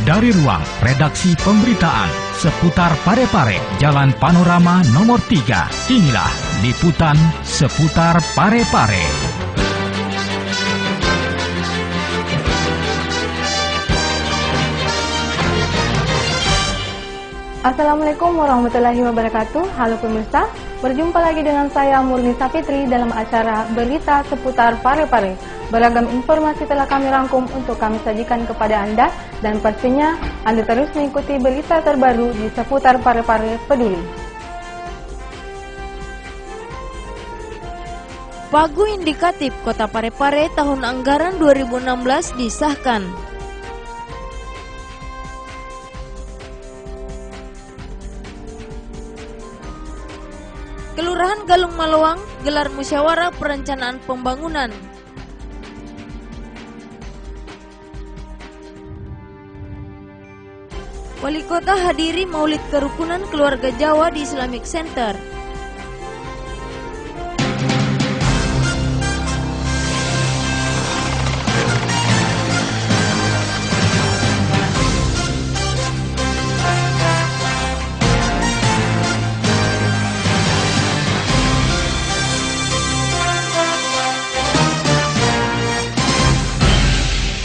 Dari ruang redaksi pemberitaan seputar Parepare, Jalan Panorama nomor 3, inilah liputan seputar Parepare. Assalamualaikum warahmatullahi wabarakatuh. Halo pemirsa, berjumpa lagi dengan saya Murni Safitri dalam acara Berita Seputar Parepare. Beragam informasi telah kami rangkum untuk kami sajikan kepada Anda, dan pastinya Anda terus mengikuti berita terbaru di seputar Parepare Peduli. Pagu indikatif Kota Parepare tahun anggaran 2016 disahkan. Kelurahan Galung Malowang gelar musyawarah perencanaan pembangunan. Wali Kota hadiri Maulid Kerukunan Keluarga Jawa di Islamic Center.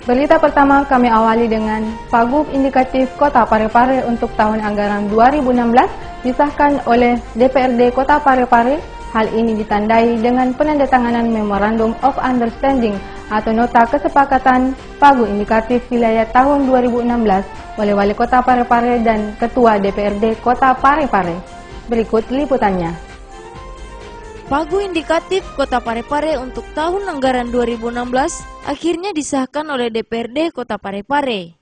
Berita pertama kami awali dengan Pagu Indikatif Kota Parepare untuk tahun anggaran 2016 disahkan oleh DPRD Kota Parepare. Hal ini ditandai dengan penandatanganan Memorandum of Understanding atau Nota Kesepakatan Pagu Indikatif Wilayah tahun 2016 oleh Wali Kota Parepare dan Ketua DPRD Kota Parepare. Berikut liputannya. Pagu indikatif Kota Parepare untuk tahun anggaran 2016 akhirnya disahkan oleh DPRD Kota Parepare.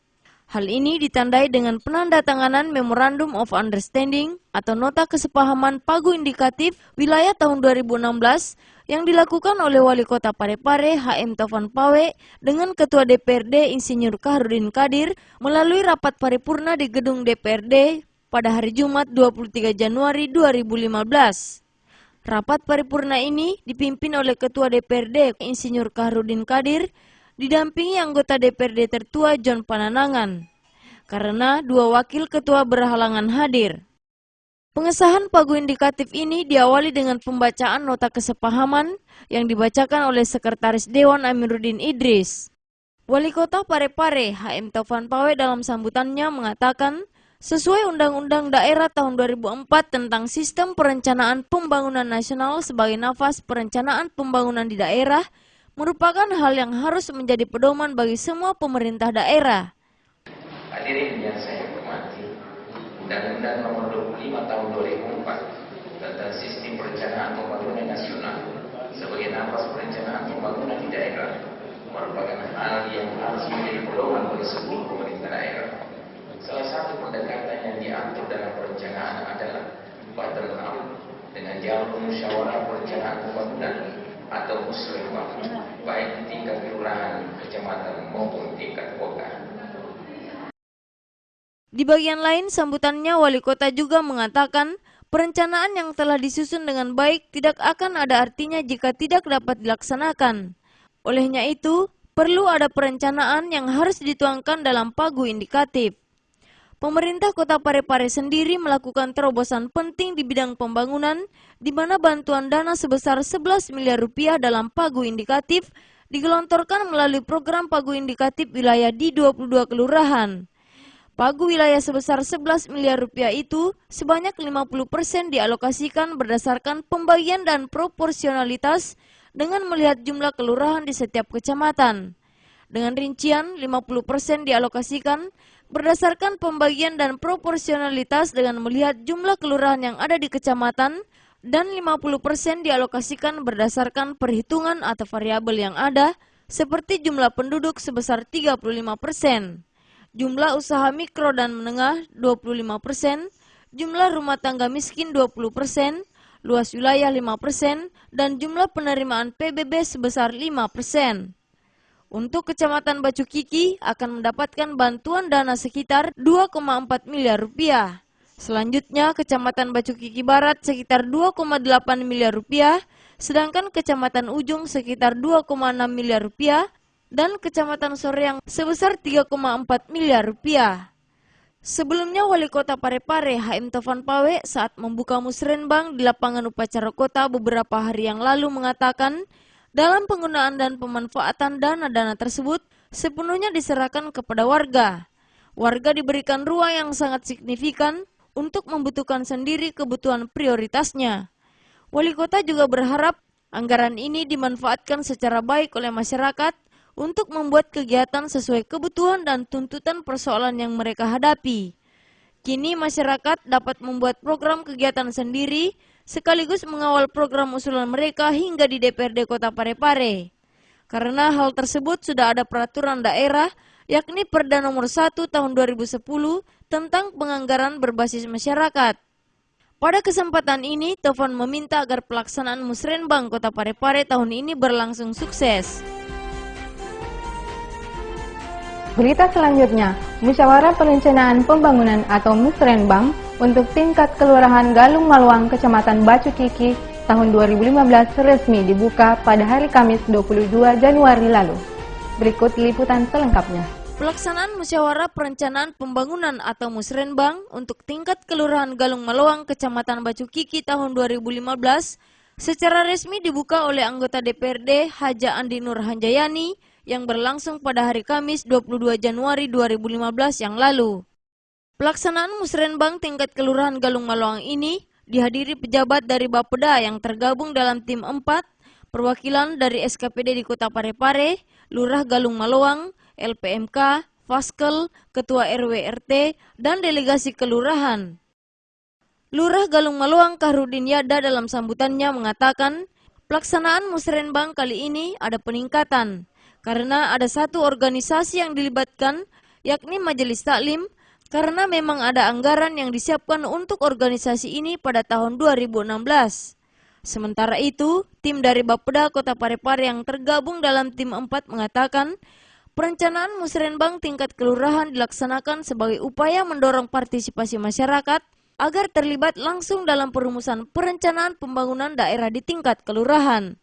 Hal ini ditandai dengan penandatanganan Memorandum of Understanding atau Nota Kesepahaman Pagu Indikatif Wilayah tahun 2016 yang dilakukan oleh Wali Kota Parepare HM Taufan Pawe dengan Ketua DPRD Insinyur Kaharudin Qadir melalui rapat paripurna di gedung DPRD pada hari Jumat 23 Januari 2015. Rapat paripurna ini dipimpin oleh Ketua DPRD Insinyur Kaharudin Qadir, didampingi anggota DPRD tertua John Pananangan, karena dua wakil ketua berhalangan hadir. Pengesahan pagu indikatif ini diawali dengan pembacaan nota kesepahaman yang dibacakan oleh Sekretaris Dewan Amiruddin Idris. Wali Kota Parepare HM Taufan Pawe dalam sambutannya mengatakan, sesuai Undang-Undang Daerah tahun 2004 tentang Sistem Perencanaan Pembangunan Nasional sebagai nafas perencanaan pembangunan di daerah merupakan hal yang harus menjadi pedoman bagi semua pemerintah daerah. Hadirin yang saya hormati, Undang-Undang Nomor 25 Tahun 2004 tentang Sistem Perencanaan Pembangunan Nasional sebagai nafas perencanaan pembangunan di daerah merupakan hal yang harus menjadi pedoman bagi seluruh pemerintah daerah. Salah satu pendekatan yang diatur dalam perencanaan adalah bottom up dengan jalur musyawarah perencanaan pembangunan atau musyawarah baik di tingkat kelurahan, kecamatan maupun tingkat kota. Di bagian lain sambutannya Wali Kota juga mengatakan perencanaan yang telah disusun dengan baik tidak akan ada artinya jika tidak dapat dilaksanakan. Olehnya itu perlu ada perencanaan yang harus dituangkan dalam pagu indikatif. Pemerintah Kota Parepare sendiri melakukan terobosan penting di bidang pembangunan, di mana bantuan dana sebesar 11 miliar rupiah dalam pagu indikatif digelontorkan melalui program pagu indikatif wilayah di 22 kelurahan. Pagu wilayah sebesar 11 miliar rupiah itu sebanyak 50% dialokasikan berdasarkan pembagian dan proporsionalitas dengan melihat jumlah kelurahan di setiap kecamatan. Dengan rincian 50% dialokasikan berdasarkan pembagian dan proporsionalitas dengan melihat jumlah kelurahan yang ada di kecamatan, dan 50% dialokasikan berdasarkan perhitungan atau variabel yang ada seperti jumlah penduduk sebesar 35%, jumlah usaha mikro dan menengah 25%, jumlah rumah tangga miskin 20%, luas wilayah 5%, dan jumlah penerimaan PBB sebesar 5%. Untuk Kecamatan Bacu Kiki akan mendapatkan bantuan dana sekitar 2,4 miliar rupiah. Selanjutnya Kecamatan Bacu Kiki Barat sekitar 2,8 miliar rupiah, sedangkan Kecamatan Ujung sekitar 2,6 miliar rupiah, dan Kecamatan Soreang sebesar 3,4 miliar rupiah. Sebelumnya Wali Kota Parepare HM Taufan Pawe saat membuka musrenbang di lapangan upacara kota beberapa hari yang lalu mengatakan dalam penggunaan dan pemanfaatan dana-dana tersebut sepenuhnya diserahkan kepada warga. Warga diberikan ruang yang sangat signifikan untuk membutuhkan sendiri kebutuhan prioritasnya. Wali Kota juga berharap anggaran ini dimanfaatkan secara baik oleh masyarakat untuk membuat kegiatan sesuai kebutuhan dan tuntutan persoalan yang mereka hadapi. Kini masyarakat dapat membuat program kegiatan sendiri sekaligus mengawal program usulan mereka hingga di DPRD Kota Parepare. Karena hal tersebut sudah ada peraturan daerah yakni Perda Nomor 1 Tahun 2010 tentang penganggaran berbasis masyarakat. Pada kesempatan ini, Taufan meminta agar pelaksanaan musrenbang Kota Parepare tahun ini berlangsung sukses. Berita selanjutnya, Musyawarah Perencanaan Pembangunan atau Musrenbang untuk tingkat Kelurahan Galung Maluang, Kecamatan Bacu Kiki tahun 2015 resmi dibuka pada hari Kamis 22 Januari lalu. Berikut liputan selengkapnya. Pelaksanaan Musyawarah Perencanaan Pembangunan atau Musrenbang untuk tingkat Kelurahan Galung Maluang, Kecamatan Bacu Kiki tahun 2015 secara resmi dibuka oleh anggota DPRD Haja Andi Nur Hanjayani yang berlangsung pada hari Kamis 22 Januari 2015 yang lalu. Pelaksanaan musrenbang tingkat Kelurahan Galung Maluang ini dihadiri pejabat dari Bapeda yang tergabung dalam tim 4, perwakilan dari SKPD di Kota Parepare, Lurah Galung Maluang, LPMK, Faskel, Ketua RW RT, dan delegasi kelurahan. Lurah Galung Maluang Kahrudin Yada dalam sambutannya mengatakan, pelaksanaan musrenbang kali ini ada peningkatan karena ada satu organisasi yang dilibatkan, yakni Majelis Taklim, karena memang ada anggaran yang disiapkan untuk organisasi ini pada tahun 2016. Sementara itu, tim dari Bapeda Kota Parepare yang tergabung dalam tim 4 mengatakan, perencanaan musrenbang tingkat kelurahan dilaksanakan sebagai upaya mendorong partisipasi masyarakat agar terlibat langsung dalam perumusan perencanaan pembangunan daerah di tingkat kelurahan.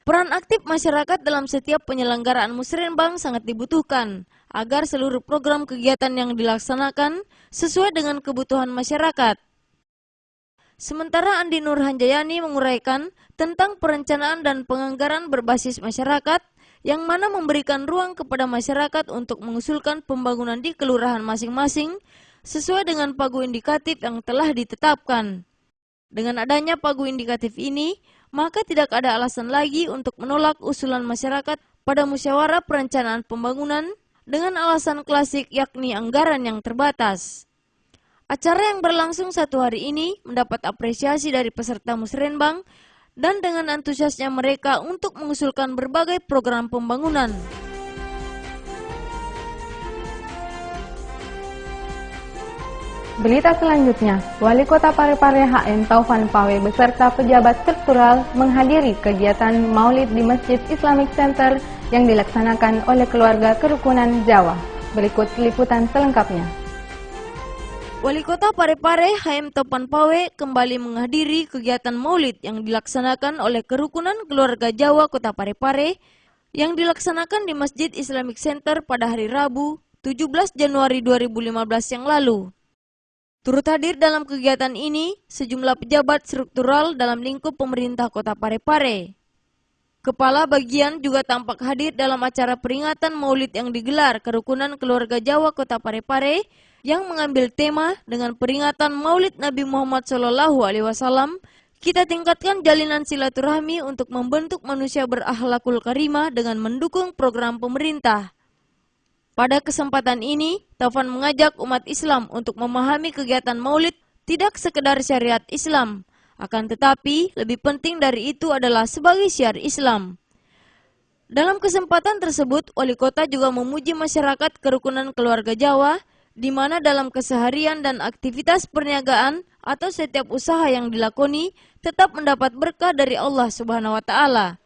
Peran aktif masyarakat dalam setiap penyelenggaraan musrenbang sangat dibutuhkan agar seluruh program kegiatan yang dilaksanakan sesuai dengan kebutuhan masyarakat. Sementara Andi Nur Hanjayani menguraikan tentang perencanaan dan penganggaran berbasis masyarakat yang mana memberikan ruang kepada masyarakat untuk mengusulkan pembangunan di kelurahan masing-masing sesuai dengan pagu indikatif yang telah ditetapkan. Dengan adanya pagu indikatif ini, maka tidak ada alasan lagi untuk menolak usulan masyarakat pada musyawarah perencanaan pembangunan dengan alasan klasik yakni anggaran yang terbatas. Acara yang berlangsung 1 hari ini mendapat apresiasi dari peserta musrenbang dan dengan antusiasnya mereka untuk mengusulkan berbagai program pembangunan. Berita selanjutnya, Wali Kota Parepare HM Taufan Pawe beserta pejabat struktural menghadiri kegiatan Maulid di Masjid Islamic Center yang dilaksanakan oleh keluarga kerukunan Jawa. Berikut liputan selengkapnya. Wali Kota Parepare HM Taufan Pawe kembali menghadiri kegiatan Maulid yang dilaksanakan oleh kerukunan keluarga Jawa Kota Parepare yang dilaksanakan di Masjid Islamic Center pada hari Rabu 17 Januari 2015 yang lalu. Turut hadir dalam kegiatan ini sejumlah pejabat struktural dalam lingkup pemerintah Kota Parepare. Kepala bagian juga tampak hadir dalam acara peringatan Maulid yang digelar kerukunan keluarga Jawa Kota Parepare yang mengambil tema dengan peringatan Maulid Nabi Muhammad SAW, kita tingkatkan jalinan silaturahmi untuk membentuk manusia berakhlakul karimah dengan mendukung program pemerintah. Pada kesempatan ini, Taufan mengajak umat Islam untuk memahami kegiatan Maulid tidak sekedar syariat Islam, akan tetapi lebih penting dari itu adalah sebagai syiar Islam. Dalam kesempatan tersebut, Wali Kota juga memuji masyarakat kerukunan keluarga Jawa, di mana dalam keseharian dan aktivitas perniagaan atau setiap usaha yang dilakoni tetap mendapat berkah dari Allah Subhanahu wa Ta'ala.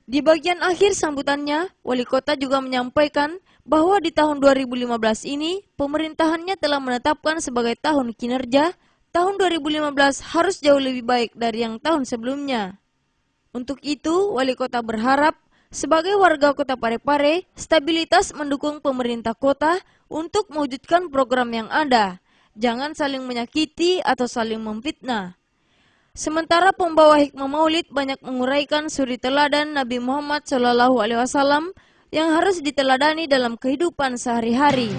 Di bagian akhir sambutannya, Wali Kota juga menyampaikan bahwa di tahun 2015 ini, pemerintahannya telah menetapkan sebagai tahun kinerja, tahun 2015 harus jauh lebih baik dari yang tahun sebelumnya. Untuk itu, Wali Kota berharap Sebagai warga Kota Parepare, stabilitas mendukung pemerintah kota untuk mewujudkan program yang ada. Jangan saling menyakiti atau saling memfitnah. Sementara pembawa hikmah maulid banyak menguraikan suri teladan Nabi Muhammad SAW yang harus diteladani dalam kehidupan sehari-hari.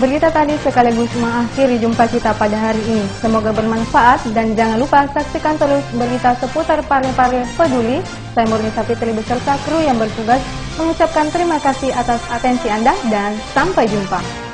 Berita tadi sekaligus mengakhiri jumpa kita pada hari ini. Semoga bermanfaat dan jangan lupa saksikan terus berita seputar Parepare Peduli. Saya Murni Sapitri beserta kru yang bertugas mengucapkan terima kasih atas atensi Anda dan sampai jumpa.